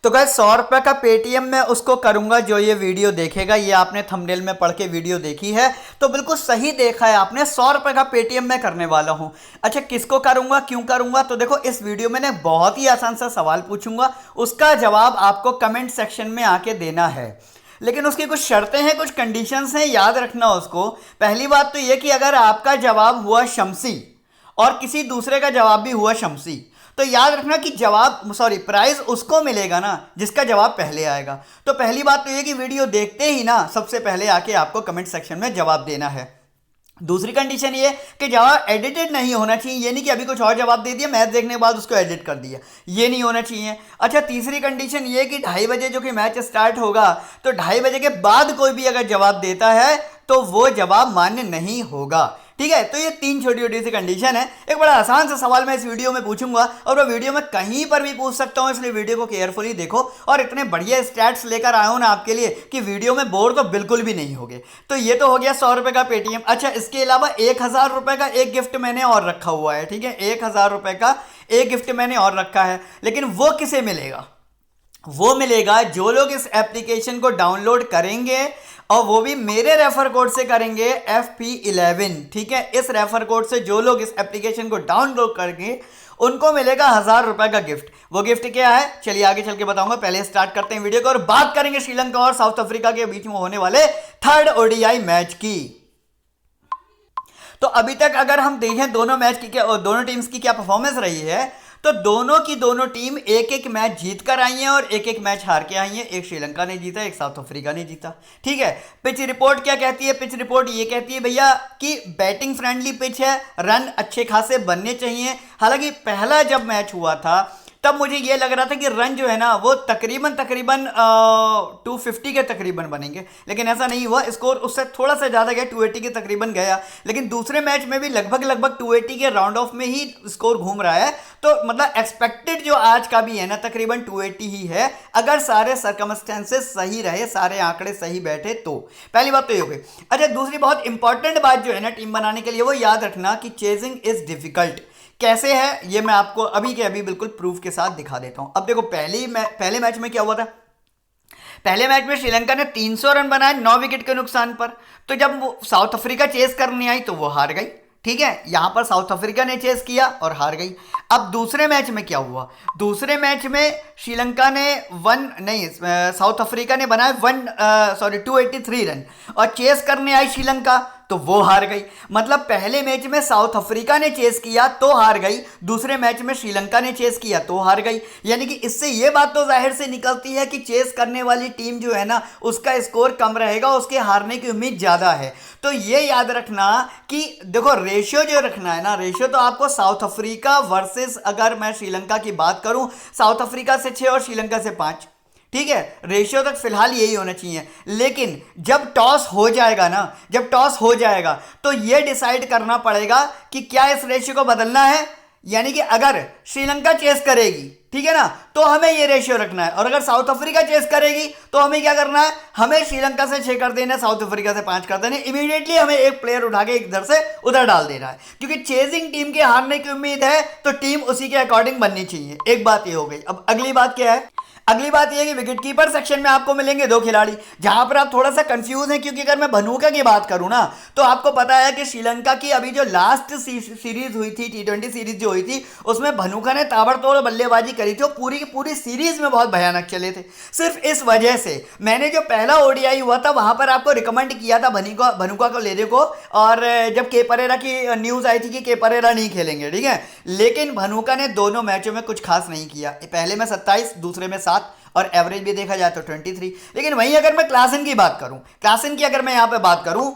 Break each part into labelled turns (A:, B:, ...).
A: तो गाइस 100 रुपए का पेटीएम मैं उसको करूंगा जो ये वीडियो देखेगा। ये आपने थंबनेल में पढ़ के वीडियो देखी है तो बिल्कुल सही देखा है आपने। 100 रुपए का पेटीएम मैं करने वाला हूं। अच्छा, किसको करूंगा, क्यों करूंगा? तो देखो, इस वीडियो में मैं बहुत ही आसान सा सवाल पूछूंगा, उसका जवाब आपको कमेंट सेक्शन में आके देना है। लेकिन उसकी कुछ शर्तें हैं, कुछ कंडीशंस हैं, याद रखना उसको। पहली बात तो ये कि अगर आपका जवाब हुआ शमसी और किसी दूसरे का जवाब भी हुआ शमसी, तो याद रखना कि प्राइस उसको मिलेगा ना जिसका जवाब पहले आएगा। तो पहली बात तो ये कि वीडियो देखते ही ना सबसे पहले आके आपको कमेंट सेक्शन में जवाब देना है। दूसरी कंडीशन ये कि जवाब एडिटेड नहीं होना चाहिए। ये नहीं कि अभी कुछ और जवाब दे दिया, मैच देखने के बाद उसको एडिट कर दिया, ये नहीं होना चाहिए। अच्छा, तीसरी कंडीशन ये कि 2:30 जो कि मैच स्टार्ट होगा, तो 2:30 के बाद कोई भी अगर जवाब देता है तो वो जवाब मान्य नहीं होगा। ठीक है, तो ये 3 छोटी छोटी सी कंडीशन है। एक बड़ा आसान सा सवाल मैं इस वीडियो में पूछूंगा और वो वीडियो में कहीं पर भी पूछ सकता हूं, इसलिए वीडियो को केयरफुली देखो। और इतने बढ़िया स्टैट्स लेकर आया हूं ना आपके लिए कि वीडियो में बोर तो बिल्कुल भी नहीं होगे। तो ये तो हो गया 100 रुपए का पेटीएम। अच्छा, इसके अलावा 1000 रुपए का एक गिफ्ट मैंने और रखा हुआ है। ठीक है, 1000 रुपए का एक गिफ्ट मैंने और रखा है, लेकिन वो किसे मिलेगा? वो मिलेगा जो लोग इस एप्लीकेशन को डाउनलोड करेंगे और वो भी मेरे रेफर कोड से करेंगे FP11। ठीक है, इस रेफर कोड से जो लोग इस एप्लीकेशन को डाउनलोड करेंगे उनको मिलेगा 1000 रुपए का गिफ्ट। वो गिफ्ट क्या है, चलिए आगे चल के बताऊंगा। पहले स्टार्ट करते हैं वीडियो को और बात करेंगे श्रीलंका और साउथ अफ्रीका के बीच में होने वाले 3rd ODI मैच की। तो अभी तक अगर हम देखें दोनों टीम्स की क्या परफॉर्मेंस रही है, तो दोनों की दोनों टीम एक एक मैच जीत कर आई हैं और एक एक मैच हार के आई हैं। एक श्रीलंका ने जीता, एक साउथ अफ्रीका ने जीता। ठीक है, पिच रिपोर्ट क्या कहती है? पिच रिपोर्ट ये कहती है भैया कि बैटिंग फ्रेंडली पिच है, रन अच्छे खासे बनने चाहिए। हालांकि पहला जब मैच हुआ था तब मुझे ये लग रहा था कि रन जो है ना वो तकरीबन 250 के तकरीबन बनेंगे, लेकिन ऐसा नहीं हुआ। स्कोर उससे थोड़ा सा ज़्यादा गया, 280 के तकरीबन गया। लेकिन दूसरे मैच में भी लगभग 280 के राउंड ऑफ में ही स्कोर घूम रहा है। तो मतलब एक्सपेक्टेड जो आज का भी है ना तकरीबन 280 ही है, अगर सारे सर्कमस्टेंसेस सही रहे, सारे आंकड़े सही बैठे तो। पहली बात तो ये हो गई। अच्छा, दूसरी बहुत इंपॉर्टेंट बात जो है ना टीम बनाने के लिए, वो याद रखना कि चेजिंग इज डिफिकल्ट। कैसे है ये मैं आपको अभी के अभी बिल्कुल प्रूफ के साथ दिखा देता हूं। अब देखो, पहले मैच में क्या हुआ था? पहले मैच में श्रीलंका ने 300 रन बनाए 9 विकेट के नुकसान पर। तो जब वो साउथ अफ्रीका चेस करने आई तो वो हार गई। ठीक है, यहां पर साउथ अफ्रीका ने चेस किया और हार गई। अब दूसरे मैच में क्या हुआ? दूसरे मैच में श्रीलंका ने साउथ अफ्रीका ने बनाए 283 रन और चेस करने आई श्रीलंका तो वो हार गई। मतलब पहले मैच में साउथ अफ्रीका ने चेस किया तो हार गई, दूसरे मैच में श्रीलंका ने चेस किया तो हार गई। यानी कि इससे ये बात तो जाहिर से निकलती है कि चेस करने वाली टीम जो है ना उसका स्कोर कम रहेगा, उसके हारने की उम्मीद ज़्यादा है। तो ये याद रखना कि देखो, रेशियो जो रखना है ना, रेशियो तो आपको साउथ अफ्रीका वर्सेस, अगर मैं श्रीलंका की बात करूं, साउथ अफ्रीका से 6 और श्रीलंका से 5। ठीक है, रेशियो तक फिलहाल यही होना चाहिए। लेकिन जब टॉस हो जाएगा ना, जब टॉस हो जाएगा तो यह डिसाइड करना पड़ेगा कि क्या इस रेशियो को बदलना है। यानी कि अगर श्रीलंका चेस करेगी, ठीक है ना, तो हमें ये रेशियो रखना है, और अगर साउथ अफ्रीका चेस करेगी तो हमें क्या करना है? हमें श्रीलंका से 6 कर देना है, साउथ अफ्रीका से 5 कर देना है। इमीडिएटली हमें एक प्लेयर उठा के इधर से उधर डाल देना है, क्योंकि चेजिंग टीम के हारने की उम्मीद है तो टीम उसी के अकॉर्डिंग बननी चाहिए। एक बात ये हो गई। अब अगली बात क्या है? अगली बात यह है कि विकेट कीपर सेक्शन में आपको मिलेंगे 2 खिलाड़ी, जहां पर आप थोड़ा सा कंफ्यूज हैं, क्योंकि अगर मैं भनूका की बात करूं ना तो आपको पता है कि श्रीलंका की अभी जो लास्ट सीरीज हुई थी, T20 सीरीज जो हुई थी, उसमें भनूका ने ताबड़तोड़ बल्लेबाजी करी थी और पूरी की पूरी सीरीज में बहुत भयानक चले थे। सिर्फ इस वजह से मैंने जो पहला ODI हुआ था वहां पर आपको रिकमेंड किया था भनूका को लेने को, और जब के परेरा की न्यूज आई थी कि के परेरा नहीं खेलेंगे। ठीक है, लेकिन भनूका ने दोनों मैचों में कुछ खास नहीं किया। पहले में 27, दूसरे में 7, और एवरेज भी देखा जाए तो 23। लेकिन वहीं अगर मैं क्लासन की बात करूं, क्लासन की अगर मैं यहां पे बात करूं,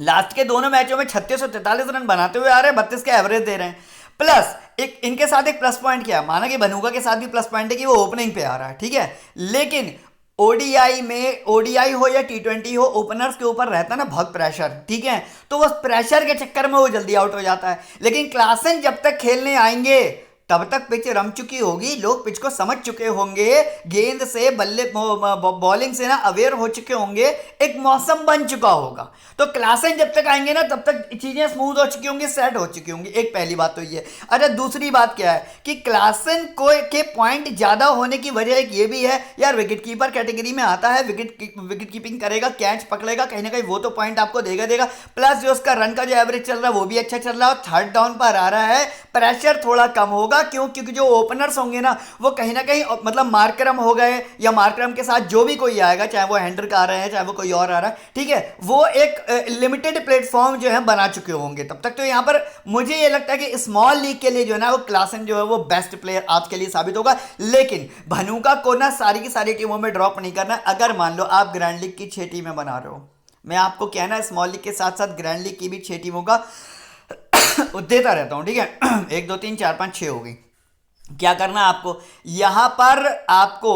A: लास्ट के दोनों मैचों में 36 और 43 रन बनाते हुए आ रहे हैं, 32 का एवरेज दे रहे हैं। प्लस एक इनके साथ एक प्लस पॉइंट क्या है, माना कि भनूका के साथ भी प्लस पॉइंट है कि वो ओपनिंग पे आ रहा है। ठीक है, लेकिन ODI हो या T20 हो, ओपनर्स के ऊपर रहता है ना बहुत प्रेशर। ठीक है, तो उस प्रेशर के चक्कर में वो जल्दी आउट हो जाता है। लेकिन क्लासन जब तक खेलने आएंगे तब तक पिच रम चुकी होगी, लोग पिच को समझ चुके होंगे, गेंद से बल्ले बॉलिंग से ना अवेयर हो चुके होंगे, एक मौसम बन चुका होगा। तो क्लासन जब तक आएंगे ना तब तक चीजें स्मूथ हो चुकी होंगी, सेट हो चुकी होंगी। एक पहली बात तो ये। अच्छा, दूसरी बात क्या है कि क्लासन को के पॉइंट ज्यादा होने की वजह एक ये भी है यार, विकेट कीपर कैटेगरी में आता है, विकेट कीपिंग करेगा, कैच पकड़ेगा, कहीं ना कहीं वो तो पॉइंट आपको देगा। प्लस जो उसका रन का जो एवरेज चल रहा है वो भी अच्छा चल रहा है, और थर्ड डाउन पर आ रहा है, प्रेशर थोड़ा कम होगा। क्यों? क्योंकि जो ओपनर्स होंगे ना वो कहीं ना कहीं मतलब मार्करम हो गए, या मार्करम के साथ जो भी कोई आएगा, चाहे वो हेंड्रिक आ रहे हैं चाहे वो कोई और आ रहा है, ठीक है, वो एक लिमिटेड प्लेटफॉर्म जो है बना चुके होंगे तब तक। तो यहां पर मुझे ये लगता है कि स्मॉल लीग के लिए जो है ना वो क्लासन जो है वो बेस्ट प्लेयर आज के लिए साबित होगा। लेकिन भनुका को ना सारी की सारी टीमों में ड्रॉप नहीं करना। अगर मान लो आप ग्रैंड लीग की 6 टीमें बना रहे हो, मैं आपको कहना है स्मॉल लीग के साथ साथ ग्रैंड लीग की भी 6 टीमों का देता रहता हूं, ठीक है। 1 2 3 4 5 6 हो गई। क्या करना है आपको, यहां पर आपको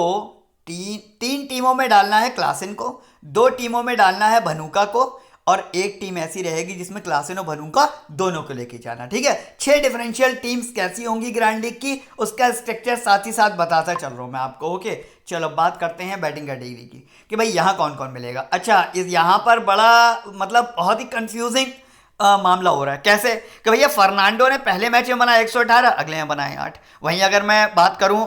A: तीन टीमों में डालना है क्लासन को, 2 टीमों में डालना है भनुका को, और एक टीम ऐसी रहेगी जिसमें क्लासन और भनुका दोनों को लेके जाना, ठीक है। 6 डिफरेंशियल टीम्स कैसी होंगी ग्रैंड लीग की, उसका स्ट्रक्चर साथ ही साथ बताता चल रहा हूं मैं आपको। ओके, चलो बात करते हैं बैटिंग कैटेगरी की कि भाई यहां कौन कौन मिलेगा। अच्छा, इस यहां पर बड़ा मतलब बहुत ही कंफ्यूजिंग मामला हो रहा है। कैसे कि भैया फर्नांडो ने पहले मैच में बनाया 118, अगले में बनाए 8। वहीं अगर मैं बात करूं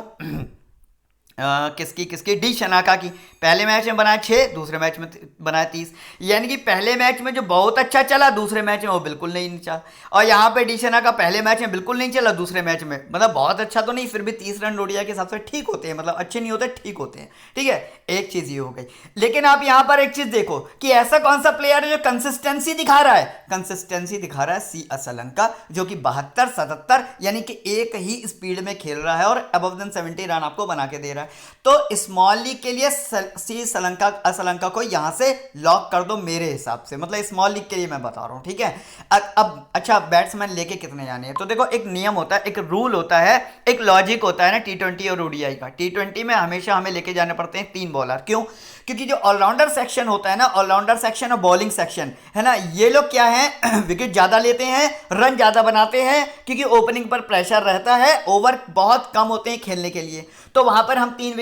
A: किसकी डी शनाका की, पहले मैच में बनाया 6, दूसरे मैच में बनाया 30। यानी कि पहले मैच में जो बहुत अच्छा चला, दूसरे मैच में वो बिल्कुल नहीं चला। और यहाँ पे डी शनाका पहले मैच में बिल्कुल नहीं चला, दूसरे मैच में मतलब बहुत अच्छा तो नहीं, फिर भी 30 रन ओडिया के हिसाब से ठीक होते हैं, मतलब अच्छे नहीं होते, ठीक होते हैं, ठीक है। एक चीज ये हो गई। लेकिन आप यहाँ पर एक चीज देखो कि ऐसा कौन सा प्लेयर है जो कंसिस्टेंसी दिखा रहा है। कंसिस्टेंसी दिखा रहा है सी असलंका, जो कि 72 77 यानी कि एक ही स्पीड में खेल रहा है और अबव देन 70 रन आपको बना के दे रहा है। तो स्मॉल लीग के लिए सी असलंका को यहां से लॉक कर दो मेरे हिसाब से, मतलब स्मॉल लीग के लिए मैं बता रहा हूं, ठीक है। अब अच्छा, बैट्समैन लेके कितने जाने हैं, तो देखो एक नियम होता है, एक रूल होता है, एक लॉजिक होता है ना T20 और ओडीआई का। T20 में हमेशा हमें लेके जाने पड़ते हैं 3 बॉलर। क्यों? क्योंकि जो ऑलराउंडर सेक्शन होता है ना, ऑलराउंडर सेक्शन और बॉलिंग सेक्शन है ना, ये लोग क्या है विकेट ज्यादा लेते हैं, रन ज्यादा बनाते हैं, क्योंकि ओपनिंग पर प्रेशर रहता है, ओवर बहुत कम होते हैं खेलने के लिए, तो वहां पर हम 3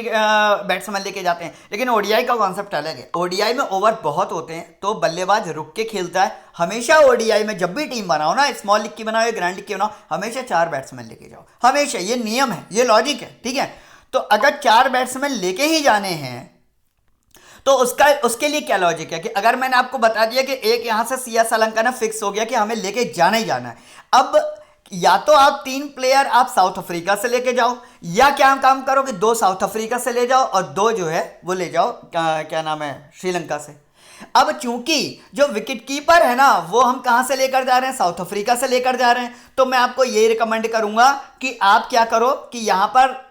A: बैट्समैन लेके जाते हैं। लेकिन ओडीआई का कॉन्सेप्ट अलग है। ओडीआई में ओवर बहुत होते हैं तो बल्लेबाज रुक के खेलता है। हमेशा ओडीआई में जब भी टीम बनाओ ना, स्मॉल लीग की बनाओ या ग्रैंड लीग की बनाओ, हमेशा 4 बैट्समैन लेके जाओ, हमेशा। ये नियम है, ये लॉजिक है, ठीक है। तो अगर 4 बैट्समैन लेके ही जाने हैं तो उसके लिए क्या लॉजिक है कि अगर मैंने आपको बता दिया कि एक यहां से सी असलंका ना फिक्स हो गया कि हमें लेके जाना ही जाना है, अब या तो आप 3 प्लेयर आप साउथ अफ्रीका से लेके जाओ, या क्या काम करो कि 2 साउथ अफ्रीका से ले जाओ और 2 जो है वो ले जाओ क्या नाम है श्रीलंका से। अब चूंकि जो विकेट कीपर है ना वो हम कहां से लेकर जा रहे हैं, साउथ अफ्रीका से लेकर जा रहे हैं, तो मैं आपको यही रिकमेंड करूंगा कि आप क्या करो कि यहां पर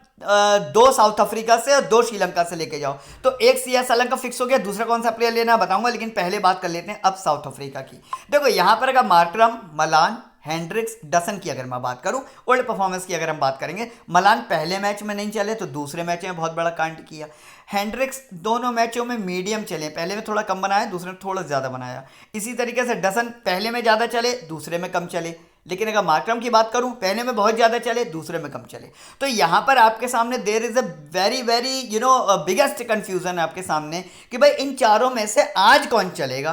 A: 2 साउथ अफ्रीका से और 2 श्रीलंका से लेके जाओ। तो एक सी असलंका फिक्स हो गया, दूसरा कौन सा प्लेयर लेना बताऊंगा, लेकिन पहले बात कर लेते हैं अब साउथ अफ्रीका की। देखो यहां पर अगर मार्करम, मलान, हेंड्रिक्स, डसन की अगर मैं बात करूं, ओल्ड परफॉर्मेंस की अगर हम बात करेंगे, मलान पहले मैच में नहीं चले तो दूसरे मैच में बहुत बड़ा कांड किया। हेंड्रिक्स दोनों मैचों में मीडियम चले, पहले में थोड़ा कम बनाया, दूसरे में थोड़ा ज़्यादा बनाया। इसी तरीके से डसन पहले में ज़्यादा चले, दूसरे में कम चले। लेकिन अगर मार्करम की बात करूं, पहले में बहुत ज़्यादा चले, दूसरे में कम चले। तो यहाँ पर आपके सामने there is a very very biggest confusion है आपके सामने कि भाई इन चारों में से आज कौन चलेगा।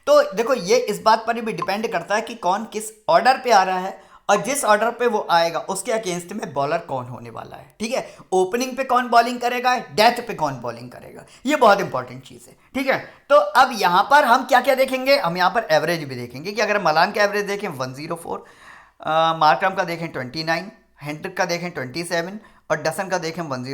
A: तो देखो ये इस बात पर भी डिपेंड करता है कि कौन किस ऑर्डर पे आ रहा है, और जिस ऑर्डर पे वो आएगा उसके अगेंस्ट में बॉलर कौन होने वाला है, ठीक है। ओपनिंग पे कौन बॉलिंग करेगा, डेथ पे कौन बॉलिंग करेगा, ये बहुत इंपॉर्टेंट चीज़ है, ठीक है। तो अब यहाँ पर हम क्या क्या देखेंगे, हम यहाँ पर एवरेज भी देखेंगे कि अगर मलान का एवरेज देखें 104, मार्करम का देखें 29, हेंड्रिक का देखें 27 और डसन का देखें 10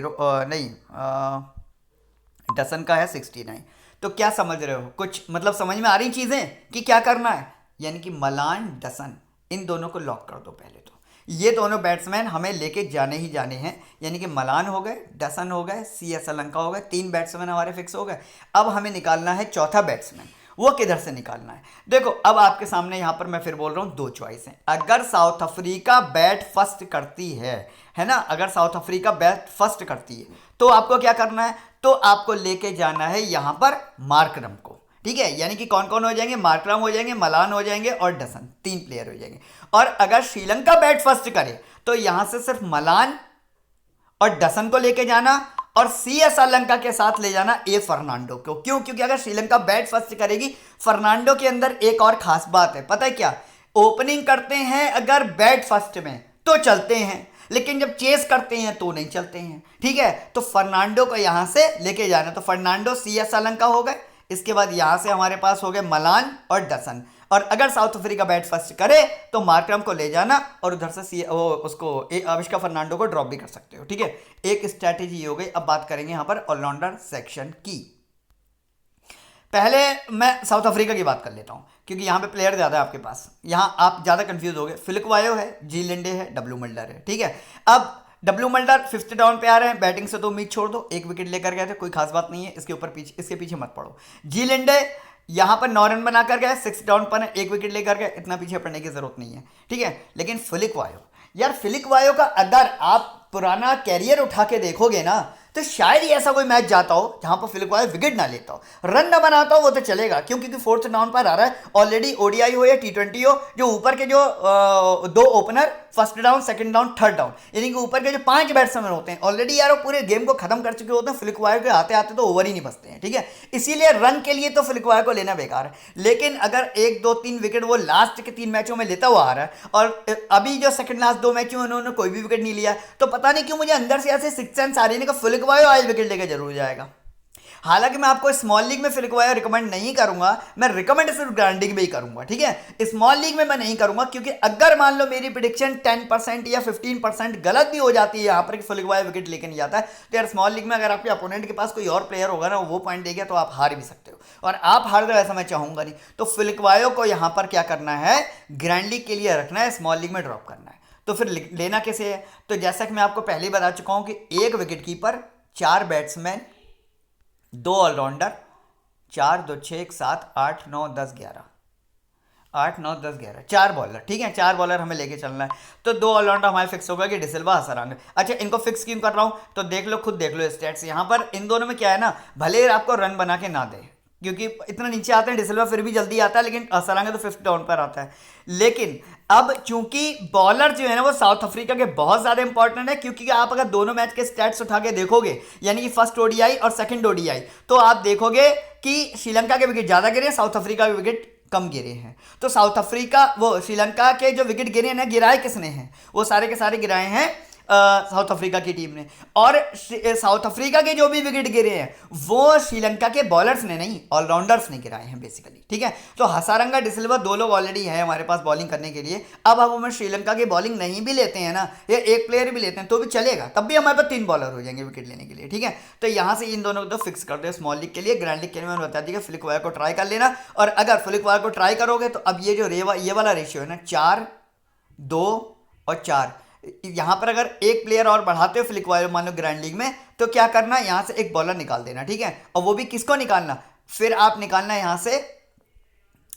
A: डसन का है 69। तो क्या समझ रहे हो, कुछ मतलब समझ में आ रही चीज़ें कि क्या करना है। यानी कि मलान, डसन, इन दोनों को लॉक कर दो पहले तो। ये दोनों बैट्समैन हमें लेके जाने ही जाने हैं, यानी कि मलान हो गए, डसन हो गए, सी असलंका हो गए, 3 बैट्समैन हमारे फिक्स हो गए। अब हमें निकालना है चौथा बैट्समैन, वो किधर से निकालना है। देखो अब आपके सामने यहाँ पर मैं फिर बोल रहा हूँ 2 चॉइस हैं। अगर साउथ अफ्रीका बैट फर्स्ट करती है ना, अगर साउथ अफ्रीका बैट फर्स्ट करती है तो आपको क्या करना है, तो आपको लेके जाना है यहाँ पर मार्करम को। ठीक है, यानी कि कौन कौन हो जाएंगे, मार्कराम हो जाएंगे, मलान हो जाएंगे और डसन, 3 प्लेयर हो जाएंगे। और अगर श्रीलंका बैट फर्स्ट करे तो यहां से सिर्फ मलान और डसन को लेके जाना और सी एस श्रीलंका के साथ ले जाना ए फर्नांडो को। क्यों? क्योंकि अगर श्रीलंका बैट फर्स्ट करेगी, फर्नांडो के अंदर एक और खास बात है, पता है क्या? ओपनिंग करते हैं अगर बैट फर्स्ट में तो चलते हैं, लेकिन जब चेस करते हैं तो नहीं चलते हैं। ठीक है, तो फर्नांडो को यहां से लेके जाना, तो फर्नांडो सी एस श्रीलंका हो गए। इसके बाद यहां से हमारे पास हो गए मलान और डसन। और अगर साउथ अफ्रीका बैट फर्स्ट करे तो मार्करम को ले जाना और उधर से उसको आविष्का फर्नांडो को ड्रॉप भी कर सकते हो। ठीक है, एक स्ट्रैटेजी ये हो गई। अब बात करेंगे यहां पर ऑलराउंडर सेक्शन की। पहले मैं साउथ अफ्रीका की बात कर लेता हूं क्योंकि यहां पे प्लेयर ज्यादा है आपके पास, यहां आप ज्यादा कंफ्यूज हो गए। फिलिप वायो है, जी लिंडे है, डब्ल्यू मिल्डर है। ठीक है, अब डब्ल्यू मिल्डर 5th डाउन पे आ रहे हैं, बैटिंग से तो उम्मीद छोड़ दो, 1 विकेट लेकर गए थे, कोई खास बात नहीं है, इसके पीछे मत पड़ो। जी लिंडे यहां पर 9 रन बनाकर गए, 6th डाउन पर 1 विकेट लेकर गए, इतना पीछे पड़ने की जरूरत नहीं है। ठीक है, लेकिन फिलिप वायो, यार फिलिप वायो का अगर आप पुराना कैरियर उठा के देखोगे ना तो शायद ही ऐसा कोई मैच जाता हो जहां पर फिलिप वायो विकेट ना लेता हो, रन ना बनाता हो, वो तो चलेगा। क्यों? क्योंकि 4th डाउन पर आ रहा है, ऑलरेडी ओडीआई हो या T20 हो, जो ऊपर के जो 2 opener, 1st down, 2nd down, 3rd down, यानी कि ऊपर के जो 5 बैट्समैन होते हैं ऑलरेडी यार वो पूरे गेम को खत्म कर चुके होते हैं। फिलिप वायो के आते आते तो ओवर ही नहीं बचते हैं। ठीक है, इसीलिए रन के लिए तो फिलिप वायो को लेना बेकार है। लेकिन अगर 1, 2, 3 विकेट वो लास्ट के 3 मैचों में लेता हुआ आ रहा है और अभी जो सेकंड लास्ट 2 मैचों में उन्होंने कोई भी विकेट नहीं लिया, तो पता नहीं क्यों मुझे अंदर से ऐसे 6 सेंस आ रही है कि फिलिप वायो आज विकेट लेकर जरूर जाएगा। हालांकि मैं आपको स्मॉल लीग में फिलिप वायो रिकमेंड नहीं करूंगा, मैं रिकमेंड सिर्फ ग्रैंड लीग में ही करूंगा। ठीक है, स्मॉल लीग में मैं नहीं करूंगा क्योंकि अगर मान लो मेरी प्रेडिक्शन 10% या 15% गलत भी हो जाती है यहां पर कि फिलिप वायो विकेट लेके नहीं जाता है, तो यार स्मॉल लीग में अगर आपके अपोनेंट के पास कोई और प्लेयर होगा ना, वो पॉइंट दे गया तो आप हार भी सकते हो, और आप हार दो ऐसा मैं चाहूंगा नहीं। तो फिलिप वायो को यहां पर क्या करना है, ग्रैंड लीग के लिए रखना है, स्मॉल लीग में ड्रॉप करना है। तो फिर लेना कैसे है? तो जैसा कि मैं आपको पहले ही बता चुका हूं कि 1 wicket keeper, 4 batsman, 2 allrounder, 4, 2, 6, 7, 8, 9, 10, 11, 8, 9, 10, 11, 4 bowler. ठीक है, 4 बॉलर हमें लेके चलना है। तो 2 ऑलराउंडर हमारे फिक्स होगा कि डिसिल्वा, हसारंगा। अच्छा, इनको फिक्स क्यों कर रहा हूं? तो देख लो, खुद देख लो स्टैट्स। यहां पर इन दोनों में क्या है ना, भले आपको रन बना के ना दे क्योंकि इतना नीचे आते हैं, डिसिल्वा फिर भी जल्दी आता है, लेकिन हसारंगा तो 5th डाउन पर आता है। लेकिन अब चूंकि बॉलर जो है ना वो साउथ अफ्रीका के बहुत ज्यादा इंपॉर्टेंट है, क्योंकि आप अगर दोनों मैच के स्टैट्स उठा के देखोगे, यानी कि फर्स्ट ओडीआई और सेकंड ओडीआई, तो आप देखोगे कि श्रीलंका के विकेट ज्यादा गिरे, साउथ अफ्रीका के विकेट कम गिरे हैं। तो साउथ अफ्रीका, वो श्रीलंका के जो विकेट गिरे हैं ना, गिराए किसने हैं? वो सारे के सारे गिराए हैं साउथ अफ्रीका की टीम ने। और साउथ अफ्रीका के जो भी विकेट गिरे हैं वो श्रीलंका के बॉलर्स ने नहीं, ऑलराउंडर्स ने गिराए हैं बेसिकली। ठीक है, तो हसारंगा, डिसिल्वा 2 लोग ऑलरेडी हैं हमारे पास बॉलिंग करने के लिए। अब हम श्रीलंका की बॉलिंग नहीं भी लेते हैं ना, या 1 प्लेयर भी लेते हैं तो भी चलेगा, तब भी हमारे पास 3 बॉलर हो जाएंगे विकेट लेने के लिए। ठीक है, तो यहां से इन दोनों को तो फिक्स कर दो स्मॉल लीग के लिए। ग्रैंड लीग के लिए मैंने बता दिया फिलिप वायो को ट्राई कर लेना, और अगर फिलिप वायो को ट्राई करोगे तो अब ये जो ये वाला रेशियो है ना, 4, 2 और 4, यहां पर अगर 1 प्लेयर और बढ़ाते हो फिलिप वायो मान लो ग्रैंड लीग में, तो क्या करना, यहां से 1 बॉलर निकाल देना। ठीक है, और वो भी किसको निकालना, फिर आप निकालना यहां से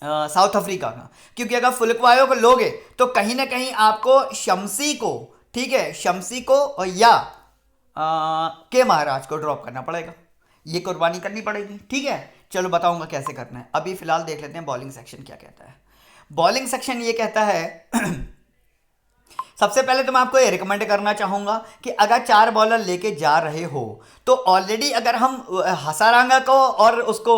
A: साउथ अफ्रीका का, क्योंकि अगर फिलिप वायो को लोगे तो कहीं ना कहीं आपको शम्सी को, ठीक है, शम्सी को या के महाराज को ड्रॉप करना पड़ेगा, ये कुर्बानी करनी पड़ेगी। ठीक है, चलो बताऊंगा कैसे करना है। अभी फिलहाल देख लेते हैं बॉलिंग सेक्शन क्या कहता है। बॉलिंग सेक्शन ये कहता है सबसे पहले तो मैं आपको ये रिकमेंड करना चाहूंगा कि अगर 4 बॉलर लेके जा रहे हो तो ऑलरेडी अगर हम हसारंगा को और उसको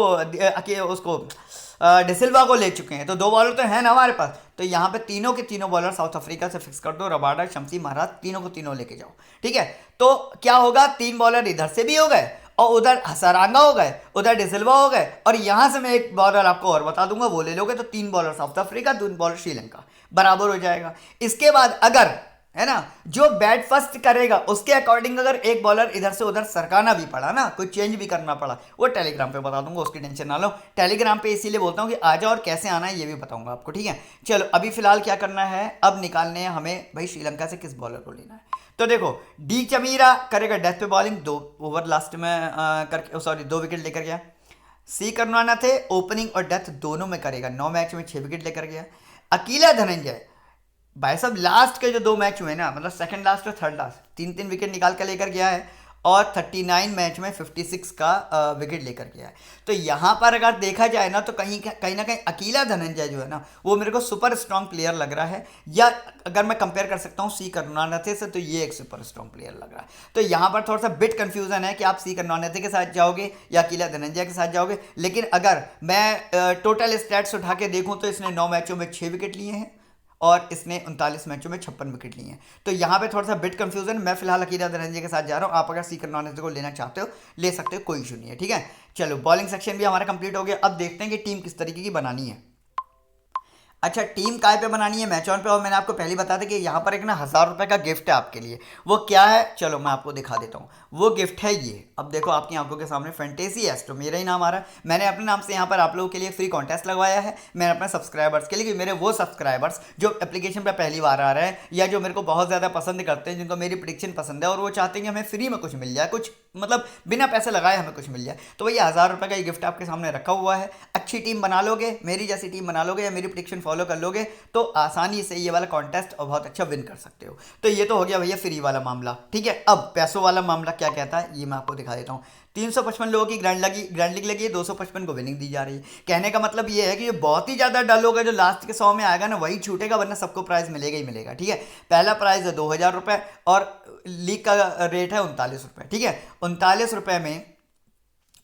A: डिसिल्वा को ले चुके हैं तो 2 बॉलर तो है ना हमारे पास, तो यहाँ पे तीनों के तीनों बॉलर साउथ अफ्रीका से फिक्स कर दो। रबाडा, शम्सी, महाराज, तीनों को तीनों लेके जाओ। ठीक है, तो क्या होगा, 3 बॉलर इधर से भी हो गए और उधर हसारंगा हो गए, उधर डिसिल्वा हो गए, और यहां से मैं 1 बॉलर आपको और बता दूंगा, वो ले लोगे तो 3 bowler south Africa, 2 bowler Sri Lanka, बराबर हो जाएगा। इसके बाद अगर है ना जो बैट फर्स्ट करेगा उसके अकॉर्डिंग अगर 1 बॉलर इधर से उधर सरकाना भी पड़ा ना, कोई चेंज भी करना पड़ा, वो टेलीग्राम पे बता दूंगा, उसकी टेंशन ना लो। टेलीग्राम पे इसीलिए बोलता हूँ कि आ जाओ और कैसे आना है ये भी बताऊंगा आपको। ठीक है, चलो अभी फिलहाल क्या करना है, अब निकालने हैं हमें भाई श्रीलंका से किस बॉलर को लेना है। तो देखो, डी चमीरा करेगा डेथ पे बॉलिंग, 2 ओवर लास्ट में करके, सॉरी 2 विकेट लेकर गया। सी करवाना थे ओपनिंग और डेथ दोनों में करेगा, 9 मैच में 6 विकेट लेकर गया। अकेला धनंजय भाई साहब लास्ट के जो 2 मैच हुए ना, मतलब सेकंड लास्ट और थर्ड लास्ट, 3-3 विकेट निकाल कर लेकर गया है। और 39 मैच में 56 का विकेट लेकर के आए। तो यहाँ पर अगर देखा जाए ना तो कहीं ना कहीं अकेला धनंजय जो है ना वो मेरे को सुपर स्ट्रॉन्ग प्लेयर लग रहा है, या अगर मैं कंपेयर कर सकता हूँ सी करुणानिधि से तो ये एक सुपर स्ट्रॉन्ग प्लेयर लग रहा है। तो यहाँ पर थोड़ा सा बिट कंफ्यूजन है कि आप सी करुणानिधि के साथ जाओगे या अकेला धनंजय के साथ जाओगे। लेकिन अगर मैं टोटल स्टैट्स उठा के देखूँ तो इसने 9 मैचों में 6 विकेट लिए हैं और इसने 39 मैचों में 56 विकेट लिए हैं। तो यहाँ पे थोड़ा सा बिट कंफ्यूजन। मैं फिलहाल अकीला धनंजय के साथ जा रहा हूँ, आप अगर सी करुणानिधि को लेना चाहते हो ले सकते हो, कोई इशू नहीं है। ठीक है, चलो बॉलिंग सेक्शन भी हमारा कंप्लीट हो गया। अब देखते हैं कि टीम किस तरीके की बनानी है। अच्छा, टीम काय पे बनानी है, मैच ऑन पे। और मैंने आपको पहले बता था कि यहाँ पर एक ना 1000 रुपये का गिफ्ट है आपके लिए। वो क्या है, चलो मैं आपको दिखा देता हूँ। वो गिफ्ट है ये, अब देखो आपकी आंखों के सामने फैंटेसी एस्ट्रो, मेरा ही नाम आ रहा है। मैंने अपने नाम से यहाँ पर आप लोगों के लिए फ्री कॉन्टेस्ट लगवाया है। मैंने अपने सब्सक्राइबर्स के लिए, मेरे वो सब्सक्राइबर्स जो एप्लीकेशन पर पहली बार आ रहे हैं या जो मेरे को बहुत ज़्यादा पसंद करते हैं, जिनको मेरी प्रेडिक्शन पसंद है और वो चाहते हैं कि हमें फ्री में कुछ मिल जाए, कुछ मतलब बिना पैसे लगाए हमें कुछ मिल जाए, तो भैया 1000 रुपये का ये गिफ्ट आपके सामने रखा हुआ है। अच्छी टीम बना लोगे, मेरी जैसी टीम बना लोगे या मेरी प्रेडिक्शन फॉलो कर लोगे तो आसानी से ये वाला कॉन्टेस्ट और बहुत अच्छा विन कर सकते हो। तो ये तो हो गया भैया फ्री वाला मामला। ठीक है, अब पैसों वाला मामला क्या कहता है ये मैं आपको दिखा देता हूँ। 355 लोगों की ग्रैंड लीग लगी है, 255 को विनिंग दी जा रही है। कहने का मतलब ये है कि ये बहुत ही ज़्यादा डल होगा, जो लास्ट के 100 में आएगा ना वही छूटेगा, वरना सबको प्राइज़ मिलेगा ही मिलेगा। ठीक है, पहला प्राइज़ है 2000 रुपये और लीग का रेट है 39 रुपये। ठीक है, 39 रुपये में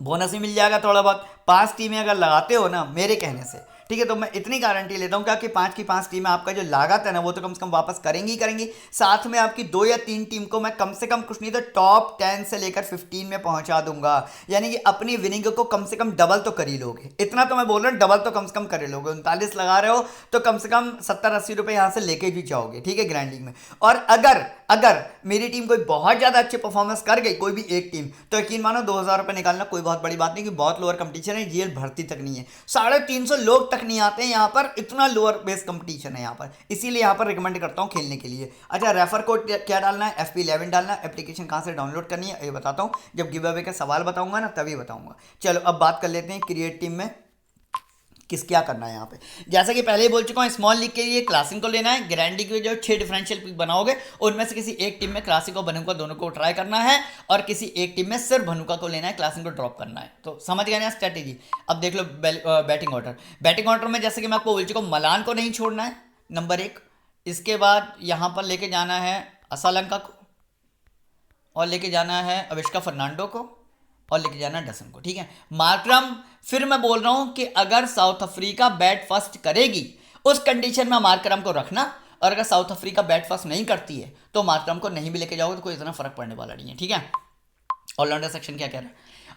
A: बोनस ही मिल जाएगा थोड़ा बहुत। 5 टीमें अगर लगाते हो ना मेरे कहने से, ठीक है, तो मैं इतनी गारंटी लेता हूँ कि 5 की 5 टीमें आपका जो लागत है ना वो तो कम से कम वापस करेंगी ही करेंगी। साथ में आपकी 2 या 3 टीम को मैं कम से कम कुछ नहीं तो टॉप 10 से लेकर 15 में पहुंचा दूंगा। यानी कि अपनी विनिंग को कम से कम डबल तो कर ही लोगे, इतना तो मैं बोल रहा हूँ, डबल तो कम से कम कर ही लोगे। 39 लगा रहे हो तो कम से कम 70-80 रुपये यहाँ से लेके भी जाओगे। ठीक है, ग्रैंड लीग में। और अगर मेरी टीम कोई बहुत ज़्यादा अच्छी परफॉर्मेंस कर गई, कोई भी एक टीम, तो यकीन मानो 2000 रुपये निकालना कोई बहुत बड़ी बात नहीं, कि बहुत लोअर कंपटीशन है, जीएल भर्ती तक नहीं है, 350 लोग तक नहीं आते हैं यहाँ पर, इतना लोअर बेस कंपटीशन है यहाँ पर। इसीलिए यहाँ पर रिकमेंड करता हूँ खेलने के लिए। अच्छा, रेफर कोड क्या डालना है, FP11 डालना है। एप्लीकेशन कहाँ से डाउनलोड करनी है ये बताता हूँ, जब गिव अवे का सवाल बताऊंगा ना तभी बताऊंगा। चलो अब बात कर लेते हैं क्रिएट टीम में किस क्या करना है यहाँ पे। जैसा कि पहले ही बोल चुका हूँ, स्मॉल लीग के लिए क्लासिक को लेना है। ग्रैंड लीग में जो 6 डिफरेंशियल पिक बनाओगे उनमें से किसी एक टीम में क्लासिक और भनुका दोनों को ट्राई करना है, और किसी एक टीम में सिर्फ भनुका को लेना है, क्लासिक को ड्रॉप करना है। तो समझ गए ना स्ट्रैटेजी। अब देख लो बैटिंग ऑर्डर में जैसे कि मैं आपको बोल चुका हूँ, मलान को नहीं छोड़ना है नंबर 1। इसके बाद यहाँ पर लेके जाना है असालंका को, और लेके जाना है अविष्का फर्नांडो को, और लेके जाना डसन को। ठीक है, मार्करम फिर मैं बोल रहा हूं कि अगर साउथ अफ्रीका बैट फर्स्ट करेगी उस कंडीशन में मार्करम को रखना, और अगर साउथ अफ्रीका बैट फर्स्ट नहीं करती है तो मार्करम को नहीं भी लेके जाओगे तो कोई इतना फर्क पड़ने वाला नहीं है। ठीक है, ऑलराउंडर सेक्शन क्या कह रहा है,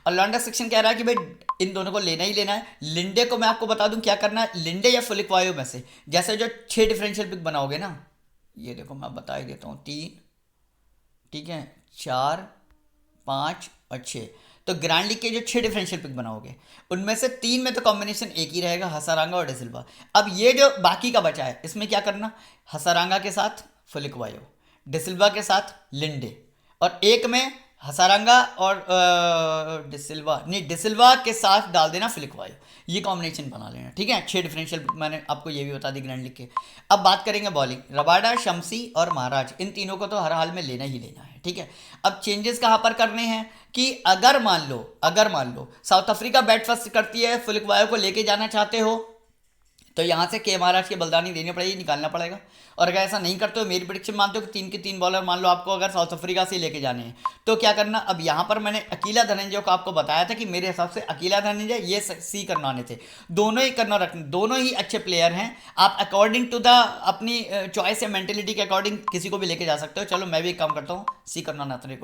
A: ऑलराउंडर सेक्शन कह रहा है कि भाई इन दोनों को लेना ही लेना है। लिंडे को मैं आपको बता दूं क्या करना है, लिंडे या फुलिकवायो में से जैसे जो 6 डिफरेंशियल पिक बनाओगे ना, ये देखो मैं बता ही देता हूँ, 3, ठीक है, 4, 5 और 6। तो ग्रैंड लीग के जो 6 डिफरेंशियल पिक बनाओगे उनमें से 3 में तो कॉम्बिनेशन एक ही रहेगा, हसारांगा और डिसिल्वा। अब ये जो बाकी का बचा है इसमें क्या करना, हसारांगा के साथ फुलिकवायो, डिसिल्वा के साथ लिंडे, और एक में हसारांगा और डिसिल्वा के साथ डाल देना फुलिकवायो। ये कॉम्बिनेशन बना लेना। ठीक है, 6 डिफरेंशियल मैंने आपको ये भी बता दी ग्रैंड लीग के। अब बात करेंगे बॉलिंग, रबाडा, शम्सी और महाराज, इन तीनों को तो हर हाल में लेना ही लेना है। ठीक है, अब चेंजेस कहाँ पर करने हैं कि अगर मान लो साउथ अफ्रीका बैट फर्स्ट करती है, फुलिकवायो को लेके जाना चाहते हो तो यहाँ से के महाराज की बलिदानी देनी पड़ेगी, निकालना पड़ेगा। और अगर ऐसा नहीं करते हो, मेरी प्रेडिक्शन मानते हो कि 3 के 3 बॉलर मान लो आपको अगर साउथ अफ्रीका से लेके जाने हैं तो क्या करना। अब यहाँ पर मैंने अकीला धनंजय को आपको बताया था कि मेरे हिसाब से अकीला धनंजय ये सी करना थे, दोनों ही करना रखने, दोनों ही अच्छे प्लेयर हैं। आप अकॉर्डिंग टू द अपनी चॉइस या मेंटेलिटी के अकॉर्डिंग किसी को भी लेके जा सकते हो। चलो मैं भी एक काम करता हूँ, सी करना रत्ने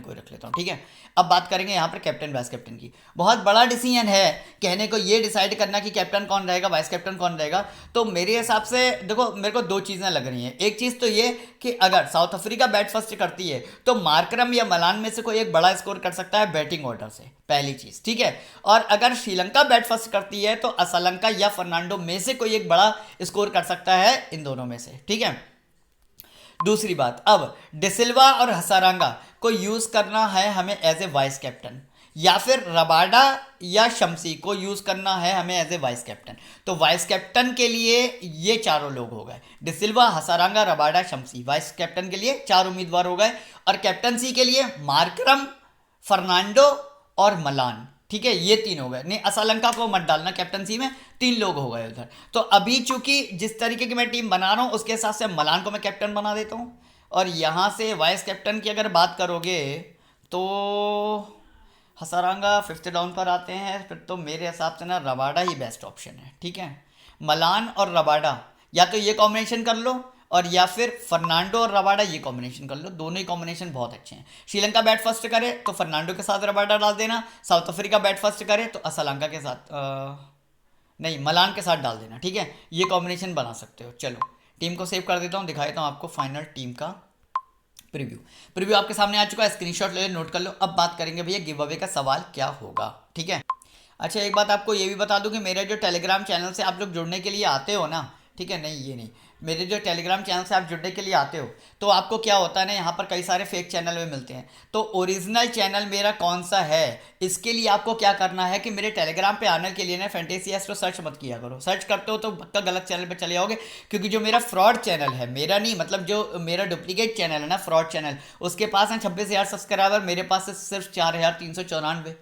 A: को रख लेता हूँ। ठीक है, अब बात करेंगे यहाँ पर कैप्टन वाइस कैप्टन की। बहुत बड़ा डिसीजन है कहने को, ये डिसाइड करना कि कैप्टन कौन रहेगा, वाइस कैप्टन कौन रहेगा। तो मेरे हिसाब से देखो, मेरे को 2 चीज़ें लग रही हैं। एक चीज़ तो ये कि अगर साउथ अफ्रीका बैट फर्स्ट करती है तो मार्करम या मलान में से कोई एक बड़ा स्कोर कर सकता है बैटिंग ऑर्डर से, पहली चीज़। ठीक है, और अगर श्रीलंका बैट फर्स्ट करती है तो असलंका या फर्नांडो में से कोई एक बड़ा स्कोर कर सकता है इन दोनों में से। ठीक है, दूसरी बात, अब डिसिल्वा और हसारांगा को यूज़ करना है हमें एज ए वाइस कैप्टन। या फिर रबाडा या शम्सी को यूज़ करना है हमें एज ए वाइस कैप्टन। तो वाइस कैप्टन के लिए ये चारों लोग हो गए, de Silva, Hasaranga, Rabada, Shamsi. Vice captain के लिए 4 उम्मीदवार हो गए। और कैप्टनसी के लिए मार्करम, फर्नांडो और मलान। ठीक है, ये 3 हो गए। नहीं, असलंका को मत डालना कैप्टनसी में, 3 लोग हो गए उधर। तो अभी चूंकि जिस तरीके की मैं टीम बना रहा हूँ उसके हिसाब से मलान को मैं कैप्टन बना देता हूँ। और यहाँ से वाइस कैप्टन की अगर बात करोगे तो हसारंगा 5th डाउन पर आते हैं, फिर तो मेरे हिसाब से ना रबाडा ही बेस्ट ऑप्शन है। ठीक है, मलान और रबाडा या तो ये कॉम्बिनेशन कर लो, और या फिर फर्नांडो और रबाडा ये कॉम्बिनेशन कर लो। दोनों ही कॉम्बिनेशन बहुत अच्छे हैं। श्रीलंका बैट फर्स्ट करे तो फर्नांडो के साथ रबाडा डाल देना, साउथ अफ्रीका बैट फर्स्ट करे तो असलंका के साथ नहीं, मलान के साथ डाल देना। ठीक है, ये कॉम्बिनेशन बना सकते हो। चलो टीम को सेव कर देता हूँ, दिखाता हूँ आपको फाइनल टीम का प्रीव्यू आपके सामने आ चुका है। स्क्रीनशॉट ले नोट कर लो। अब बात करेंगे भैया गिव अवे का सवाल क्या होगा। ठीक है, अच्छा एक बात आपको ये भी बता दूं कि मेरे जो टेलीग्राम चैनल से आप लोग जुड़ने के लिए आते हो ना, ठीक है, नहीं ये नहीं, मेरे जो टेलीग्राम चैनल से आप जुड़ने के लिए आते हो तो आपको क्या होता है ना, यहाँ पर कई सारे फेक चैनल में मिलते हैं। तो ओरिजिनल चैनल मेरा कौन सा है, इसके लिए आपको क्या करना है कि मेरे टेलीग्राम पे आने के लिए ना फैंटेसी एस्ट्रो सर्च मत किया करो। सर्च करते हो तो पक्का गलत चैनल पे चले जाओगे, क्योंकि जो मेरा फ्रॉड चैनल है, मेरा नहीं मतलब जो मेरा डुप्लीकेट चैनल है ना, फ्रॉड चैनल, उसके पास है 26,000 सब्सक्राइबर, मेरे पास है सिर्फ 4,394।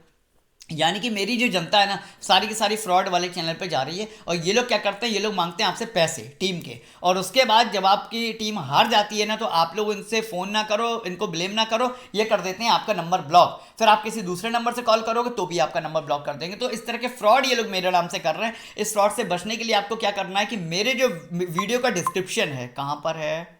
A: यानी कि मेरी जो जनता है ना सारी की सारी फ्रॉड वाले चैनल पे जा रही है। और ये लोग क्या करते हैं, ये लोग मांगते हैं आपसे पैसे टीम के, और उसके बाद जब आपकी टीम हार जाती है ना तो आप लोग इनसे फ़ोन ना करो, इनको ब्लेम ना करो, ये कर देते हैं आपका नंबर ब्लॉक। फिर आप किसी दूसरे नंबर से कॉल करोगे तो भी आपका नंबर ब्लॉक कर देंगे। तो इस तरह के फ्रॉड ये लोग मेरे नाम से कर रहे हैं। इस फ्रॉड से बचने के लिए आपको क्या करना है कि मेरे जो वीडियो का डिस्क्रिप्शन है, कहाँ पर है,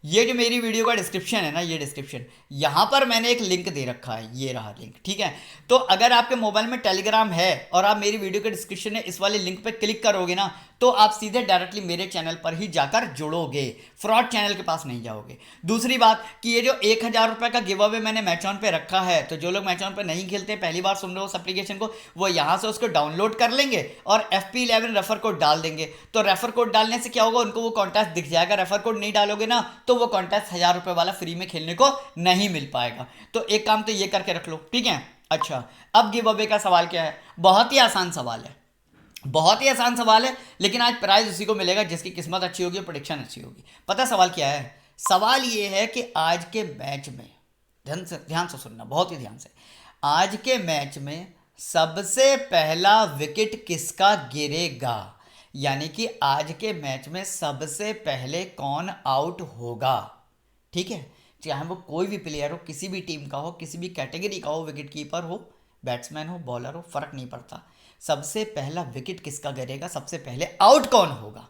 A: ये जो मेरी वीडियो का डिस्क्रिप्शन है ना, ये डिस्क्रिप्शन, यहाँ पर मैंने एक लिंक दे रखा है, ये रहा लिंक। ठीक है, तो अगर आपके मोबाइल में टेलीग्राम है और आप मेरी वीडियो के डिस्क्रिप्शन में इस वाले लिंक पे क्लिक करोगे ना तो आप सीधे डायरेक्टली मेरे चैनल पर ही जाकर जुड़ोगे, फ्रॉड चैनल के पास नहीं जाओगे। दूसरी बात कि ये जो 1,000 रुपये का गिव अवे मैंने मैच ऑन पे रखा है, तो जो लोग मैच ऑन पे नहीं खेलते, पहली बार सुन रहे हो उस एप्लीकेशन को, वो यहाँ से उसको डाउनलोड कर लेंगे और FP11 रेफर कोड डाल देंगे। तो रेफर कोड डालने से क्या होगा, उनको वो कॉन्टेस्ट दिख जाएगा। रेफर कोड नहीं डालोगे ना तो वो कॉन्टेस्ट 1,000 रुपये वाला फ्री में खेलने को नहीं मिल पाएगा। तो एक काम तो ये करके रख लो। ठीक है, अच्छा अब गिव अवे का सवाल क्या है, बहुत ही आसान सवाल है, बहुत ही आसान सवाल है, लेकिन आज प्राइज उसी को मिलेगा जिसकी किस्मत अच्छी होगी, प्रेडिक्शन अच्छी होगी। पता सवाल क्या है, सवाल ये है कि आज के मैच में, ध्यान से सुनना, बहुत ही ध्यान से, आज के मैच में सबसे पहला विकेट किसका गिरेगा, यानी कि आज के मैच में सबसे पहले कौन आउट होगा। ठीक है, चाहे वो कोई भी प्लेयर हो, किसी भी टीम का हो, किसी भी कैटेगरी का हो, विकेट कीपर हो, बैट्समैन हो, बॉलर हो, फर्क नहीं पड़ता, सबसे पहला विकेट किसका गिरेगा, सबसे पहले आउट कौन होगा,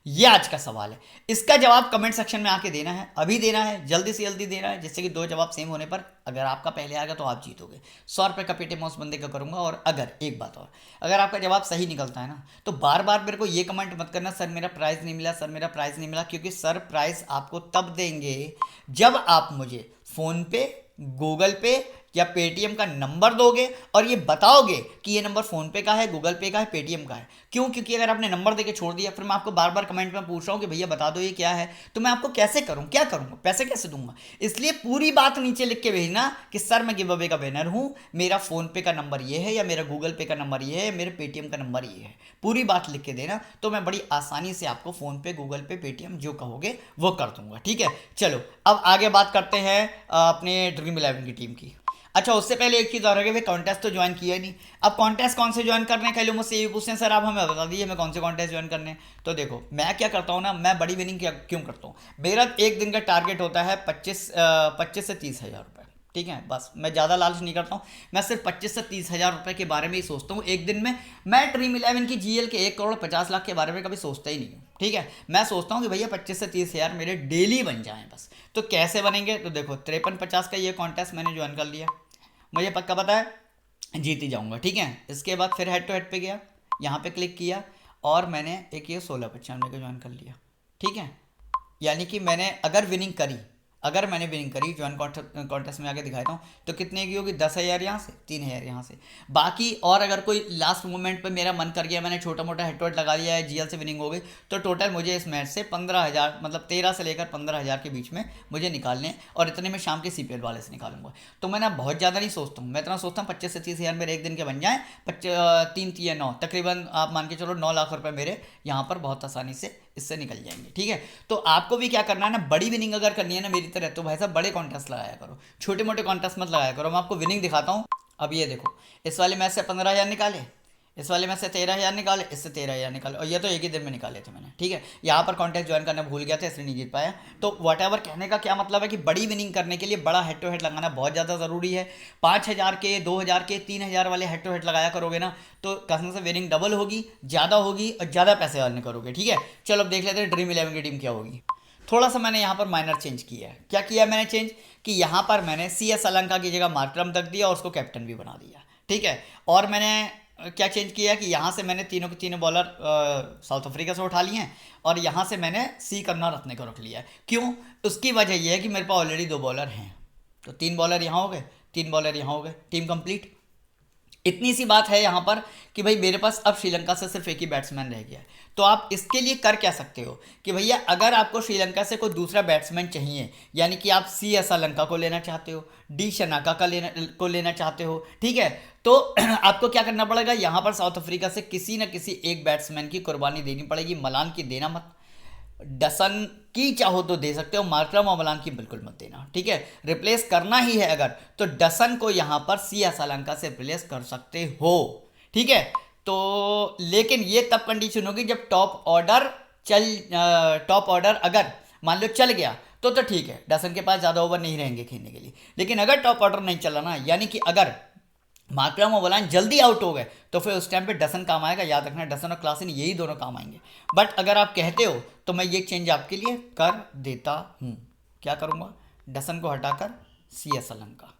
A: ये आज का सवाल है। इसका जवाब कमेंट सेक्शन में आके देना है, अभी देना है, जल्दी से जल्दी देना है, जिससे कि 2 जवाब सेम होने पर अगर आपका पहले आएगा तो आप जीतोगे। 100 रुपये का पेटीएम उस बंदे का करूंगा। और अगर एक बात और, अगर आपका जवाब सही निकलता है ना तो बार बार मेरे को ये कमेंट मत करना सर मेरा प्राइज़ नहीं मिला, सर मेरा प्राइज़ नहीं मिला, क्योंकि सर प्राइज़ आपको तब देंगे जब आप मुझे फ़ोनपे, गूगल पे या पेटीएम का नंबर दोगे और ये बताओगे कि ये नंबर फ़ोनपे का है, गूगल पे का है, पेटीएम का है। क्यों, क्योंकि अगर आपने नंबर देके छोड़ दिया फिर मैं आपको बार बार कमेंट में पूछ रहा हूँ कि भैया बता दो ये क्या है, तो मैं आपको कैसे करूँ, क्या करूँगा, पैसे कैसे दूंगा। इसलिए पूरी बात नीचे लिख के भेजना कि सर मैं गिव अवे का विनर हूँ, मेरा फ़ोनपे का नंबर ये है, या मेरा गूगल पे का नंबर ये है, या मेरे पेटीएम का नंबर ये है। पूरी बात लिख के देना, तो मैं बड़ी आसानी से आपको फ़ोनपे, गूगल पे, पेटीएम जो कहोगे वो कर दूंगा। ठीक है, चलो अब आगे बात करते हैं अपने ड्रीम 11 की टीम की। अच्छा उससे पहले एक चीज़ और है कि भाई कॉन्टेस्ट तो ज्वाइन किया नहीं। अब कॉन्टेस्ट कौन से ज्वाइन करने, कई लोग मुझसे ये भी पूछते हैं सर आप हमें बता दीजिए हमें कौन से कॉन्टेस्ट ज्वाइन करने। तो देखो मैं क्या करता हूँ ना, मैं बड़ी विनिंग क्यों करता हूँ, मेरा एक दिन का टारगेट होता है 25 से 30 हज़ार रुपये। ठीक है, बस मैं ज़्यादा लालच नहीं करता हूँ, मैं सिर्फ 25 से 30 हज़ार रुपये के बारे में ही सोचता हूँ एक दिन में। मैं ड्रीम 11 की GL के 1,50,00,000 के बारे में कभी सोचता ही नहीं हूँ। ठीक है, मैं सोचता हूँ कि भैया 25 से 30 हज़ार मेरे डेली बन जाएँ बस। तो कैसे बनेंगे, तो देखो 53-50 का ये कॉन्टेस्ट मैंने ज्वाइन कर लिया, मुझे पक्का पता है जीत ही जाऊंगा। ठीक है, इसके बाद फिर हेड टू हेड पे गया, यहाँ पे क्लिक किया और मैंने एक ये 16-95 का ज्वाइन कर लिया। ठीक है, यानी कि मैंने अगर विनिंग करी अगर मैंने विनिंग करी ज्वाइन कॉन्टेस्ट में आके दिखाता हूँ, तो कितने की होगी, 10,000 यहाँ से, 3,000 यहाँ से। बाकी और अगर कोई लास्ट मोमेंट पे मेरा मन कर गया, मैंने छोटा मोटा हेड टू हेड लगा दिया है, जीएल से विनिंग हो गई, तो टोटल मुझे इस मैच से 15,000, मतलब 13 से लेकर 15,000 के बीच में मुझे निकालने हैं, और इतने में शाम के सीपीएल वाले से निकालूंगा। तो मैं ना बहुत ज़्यादा नहीं सोचता हूँ, मैं इतना सोचता हूँ 25 से 30,000 मेरे एक दिन के बन जाए, 3 3 9 तकरीबन आप मान के चलो 9 लाख रुपए मेरे यहाँ पर बहुत आसानी से इससे निकल जाएंगे। ठीक है, तो आपको भी क्या करना है ना, बड़ी विनिंग अगर करनी है ना मेरी तरह, तो भाई साहब बड़े कॉन्टेस्ट लगाया करो, छोटे मोटे कॉन्टेस्ट मत लगाया करो। मैं आपको विनिंग दिखाता हूँ। अब ये देखो, इस वाले मैच से 15,000 निकाले, इस वाले में से 13,000 निकाले, इससे 13,000 निकाले, और ये तो एक ही दिन में निकाले थे मैंने। ठीक है, यहाँ पर कॉन्टेस्ट ज्वाइन करना भूल गया था इसलिए नहीं जीत पाया। तो वट कहने का क्या मतलब है कि बड़ी विनिंग करने के लिए बड़ा हेड टू हेड लगाना बहुत ज़्यादा ज़रूरी है। 5,000 के, 2,000 के, 3,000 वाले हेड टू हेड लगाया करोगे ना, तो कसम से विनिंग डबल होगी, ज़्यादा होगी, और ज़्यादा पैसे अर्न करोगे। ठीक है, चलो अब देख लेते हैं ड्रीम 11 की टीम क्या होगी। थोड़ा सा मैंने यहाँ पर माइनर चेंज किया है। क्या किया मैंने चेंज, कि यहाँ पर मैंने CS अलंका की जगह मार्करम रख दिया और उसको कैप्टन भी बना दिया। ठीक है, और मैंने क्या चेंज किया कि यहाँ से मैंने तीनों के तीनों बॉलर साउथ अफ्रीका से उठा लिए हैं, और यहाँ से मैंने सी करना रत्ने को रख लिया है। क्यों, उसकी वजह यह है कि मेरे पास ऑलरेडी 2 बॉलर हैं, तो 3 बॉलर यहाँ हो गए, 3 बॉलर यहाँ हो गए, टीम कंप्लीट। इतनी सी बात है यहाँ पर कि भाई मेरे पास अब श्रीलंका से सिर्फ एक ही बैट्समैन रह गया है। तो आप इसके लिए कर क्या सकते हो कि भैया अगर आपको श्रीलंका से कोई दूसरा बैट्समैन चाहिए, यानी कि आप CS अलंका को लेना चाहते हो, डी शनाका का लेना चाहते हो, ठीक है, तो आपको क्या करना पड़ेगा, यहाँ पर साउथ अफ्रीका से किसी न किसी एक बैट्समैन की कुर्बानी देनी पड़ेगी। मलान की देना मत, डसन की चाहो तो दे सकते हो, मार्करम और मलान की बिल्कुल मत देना। ठीक है, रिप्लेस करना ही है अगर, तो डसन को यहां पर CS अलंका से रिप्लेस कर सकते हो। ठीक है, तो लेकिन ये तब कंडीशन होगी जब टॉप ऑर्डर अगर मान लो चल गया तो ठीक है, डसन के पास ज़्यादा ओवर नहीं रहेंगे खेलने के लिए। लेकिन अगर टॉप ऑर्डर नहीं चला ना, यानी कि अगर मार्करम और मलान जल्दी आउट हो गए, तो फिर उस टाइम पे डसन काम आएगा। याद रखना, डसन और क्लासन यही दोनों काम आएंगे। बट अगर आप कहते हो तो मैं ये चेंज आपके लिए कर देता हूँ। क्या करूँगा, डसन को हटाकर CS अलंका।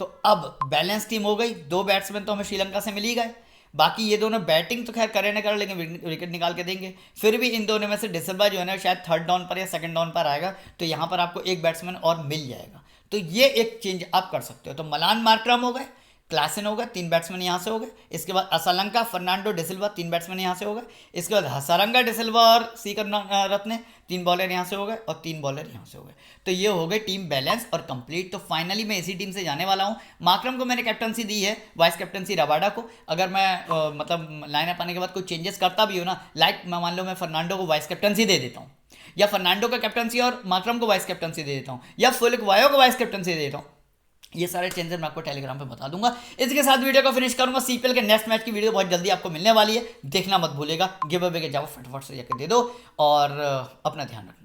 A: तो अब बैलेंस टीम हो गई, 2 बैट्समैन तो हमें श्रीलंका से मिल ही गए। बाकी ये दोनों बैटिंग तो खैर करे ना करे, लेकिन विकेट निकाल के देंगे। फिर भी इन दोनों में से डिसिल्वा जो है ना शायद 3rd डाउन पर या 2nd डाउन पर आएगा, तो यहाँ पर आपको एक बैट्समैन और मिल जाएगा। तो ये एक चेंज आप कर सकते हो। तो मलान मार्करम हो गए, क्लासन हो गए, 3 बैट्समैन यहाँ से हो गए। इसके बाद असलंका, फर्नांडो, डिसिल्वा, 3 बैट्समैन यहाँ से हो गए। इसके बाद हसारंगा, डिसिल्वा और सी रत्ने, 3 बॉलर यहाँ से हो गए और 3 बॉलर यहाँ से हो गए। तो ये हो गए टीम बैलेंस और कंप्लीट। तो फाइनली मैं इसी टीम से जाने वाला हूँ। मार्करम को मैंने कैप्टनसी दी है, वाइस कैप्टनसी रबाडा को। अगर मैं मतलब लाइन अप आने के बाद कोई चेंजेस करता भी हो ना, लाइक मैं मान लो मैं फर्नांडो को वाइस कैप्टनसी दे देता हूँ, या फर्नांडो का कैप्टनसी और मार्करम को वाइस कैप्टनसी दे देता हूँ, या फुलिक वायो को वाइस कैप्टनसी दे देता हूँ, ये सारे चेंजेस मैं आपको टेलीग्राम पे बता दूंगा। इसके साथ वीडियो को फिनिश करूंगा। CPL के नेक्स्ट मैच की वीडियो बहुत जल्दी आपको मिलने वाली है, देखना मत भूलेगा। गिव अवे के जाओ फटाफट से जाकर दे दो और अपना ध्यान रखना।